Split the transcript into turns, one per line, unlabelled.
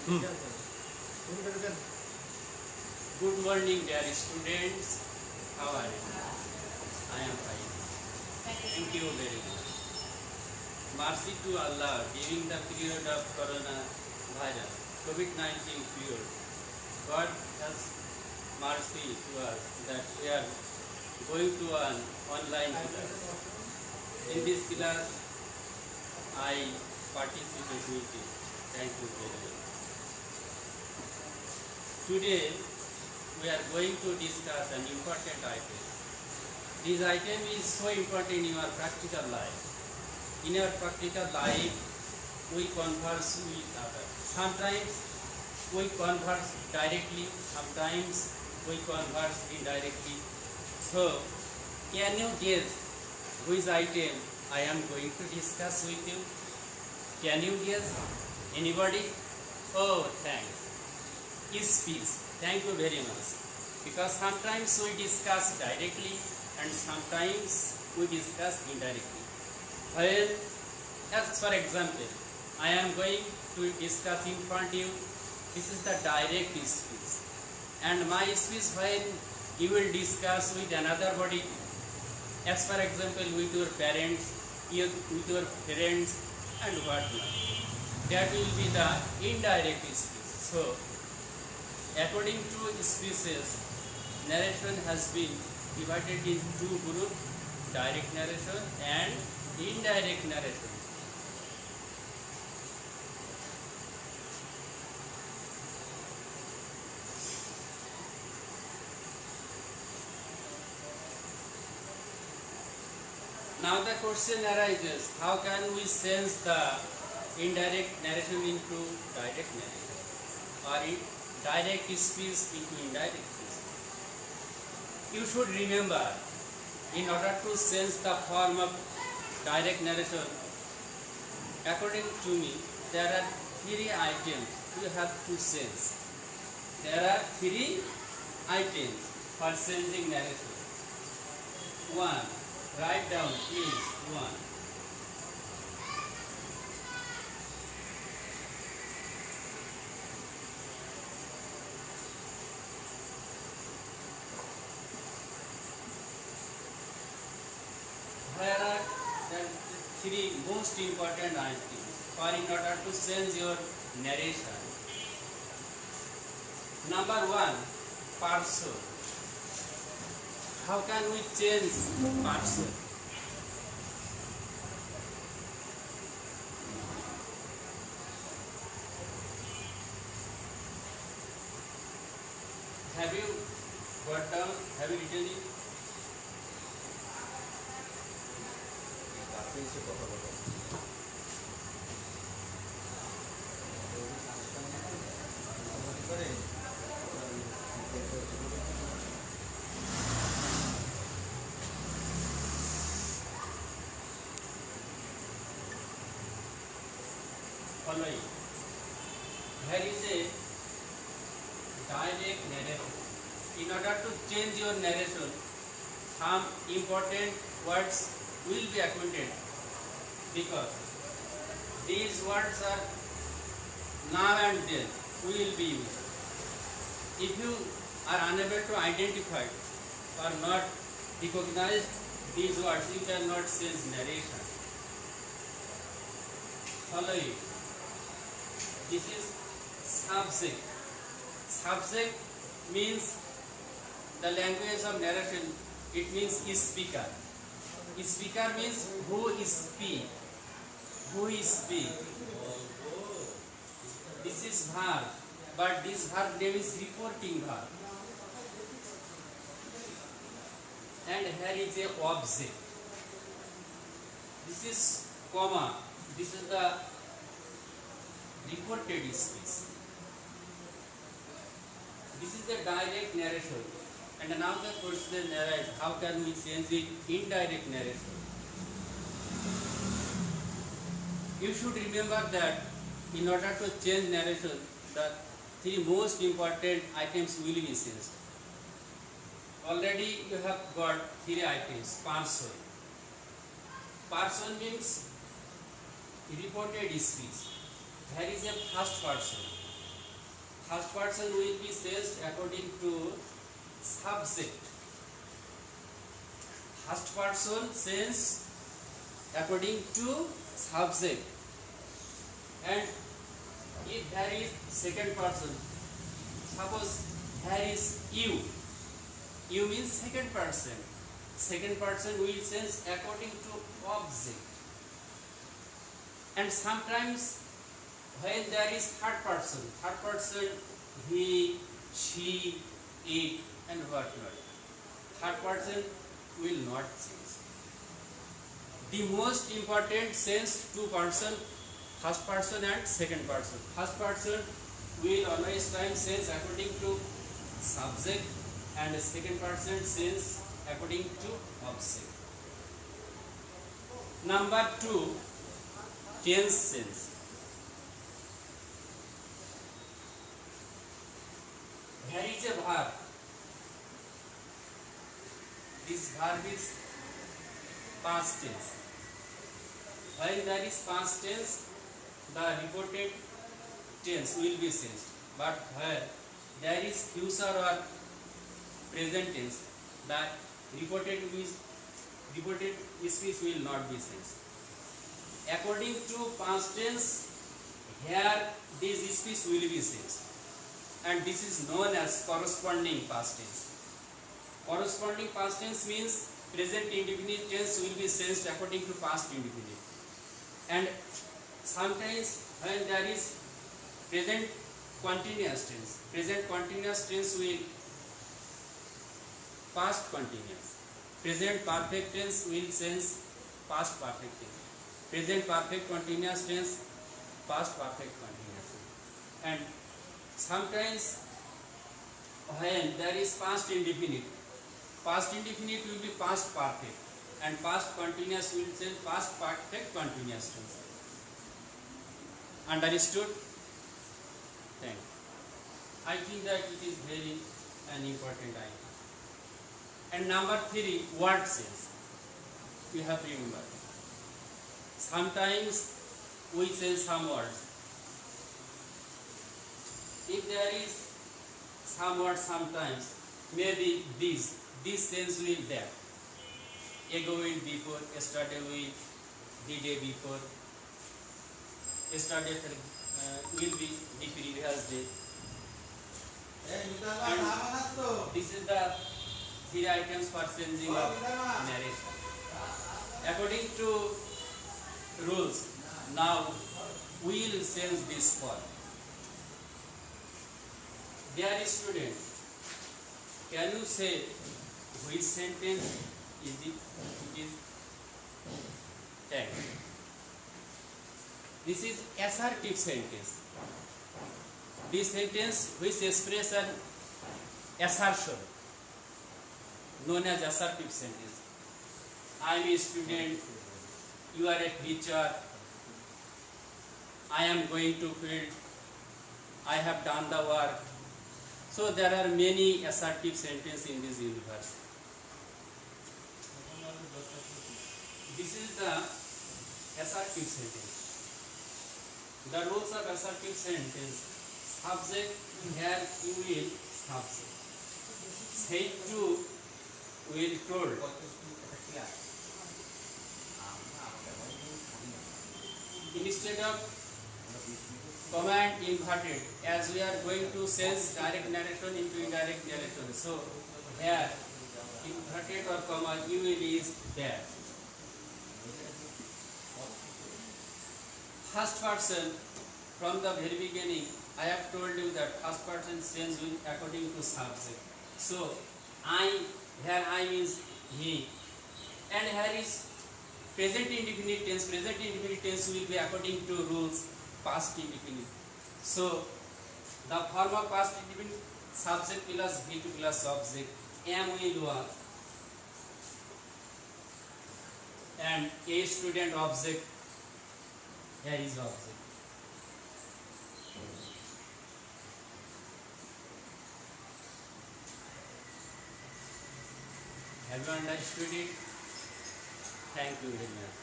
Good morning, dear students. How are you? I am fine. Thank you very much. Mercy to Allah during the period of Corona virus, COVID-19 period. God has mercy to us that we are going to an online class. In this class, I participate with you. Thank you very much. Today, we are going to discuss an important item. This item is so important in our practical life. In our practical life, we converse with others. Sometimes we converse directly, sometimes we converse indirectly. So, can you guess which item I am going to discuss with you? Can you guess? Anybody? Oh, thanks. Speech. Thank you very much. Because sometimes we discuss directly and sometimes we discuss indirectly. Well, as for example, I am going to discuss in front of you. This is the direct speech. And my speech when you will discuss with another body. As for example, with your parents, with your friends and whatnot. That will be the indirect speech. So, according to species, narration has been divided in two groups, direct narration and indirect narration. Now the question arises, how can we change the indirect narration into direct narration or direct speech into indirect speech? You should remember, in order to change the form of direct narration, according to me, there are three items you have to change. There are three items for changing narration. One, write down please. One. Where are the three most important items for in order to change your narration? Number one, person. How can we change person? Have you got down? Have you written it? Following. There is a direct narration. In order to change your narration, some important words will be acquainted because these words are now and then will be used. If you are unable to identify or not recognize these words, you cannot change narration. Following. This is subject. Subject means the language of narration. It means speaker. Speaker means who is speak. Who is speak. This is verb, but this verb name is reporting verb. And here is a object. This is comma. This is the reported speech. This is the direct narration. And now the question arises, how can we change it indirect narration? You should remember that in order to change narration, the three most important items will be changed. Already you have got three items. Person. Person means reported speech. There is a first person. First person will be changed according to subject. First person changed according to subject. And if there is second person, suppose there is you. You means second person. Second person will change according to object. And sometimes when there is third person he, she, it and whatnot. Third person will not change. The most important change two person, first person and second person. First person will always time change according to subject, and the second person change according to object. Number 2, tense change. There is a verb. This verb is past tense. When there is past tense, the reported tense will be changed. But where there is future or present tense, the reported speech will not be changed. According to past tense, here this speech will be changed, and this is known as corresponding past tense. Corresponding past tense means present indefinite tense will be changed according to past indefinite. And sometimes when there is present continuous tense will past continuous. Present perfect tense will change past perfect tense. Present perfect continuous tense, past perfect continuous. And sometimes when there is past indefinite will be past perfect, and past continuous will change past perfect continuous tense. Understood? Thank you. I think that it is very an important item. And number 3, word change. You have to remember. Sometimes we change some words. If there is some word sometimes, maybe this change will there. Ago will before, yesterday will the day before, yesterday will be the previous day. And this is the 3 items for changing of narration. According to rules, now we will change this form. Dear student, can you say which sentence is it? It is tag. This is assertive sentence. This sentence which expresses an assertion, known as assertive sentence. I am a student, you are a teacher, I am going to field, I have done the work. So there are many assertive sentences in this universe. This is the assertive sentence. The rules of assertive sentence: subject, here you will subject. Said to will told. Instead of command inverted, as we are going to change direct narration into indirect narration, so here inverted or comma you will is there. First person, from the very beginning I have told you that first person change according to subject. So I, here I means he, and here is present indefinite tense. Present indefinite tense will be according to rules past indefinite. So the form of past indefinite: subject plus V2 plus object, am will was, and a student object, here is object. Have you understood it? Thank you very much.